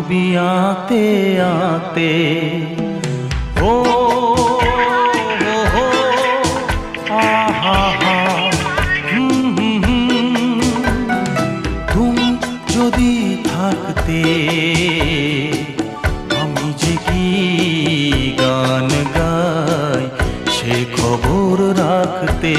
ছবি আঁকতে আঁকতে ও হো হো, আহা হা, তুমি যদি থাকতে আমি যে কি গান গাই সে খবর রাখতে।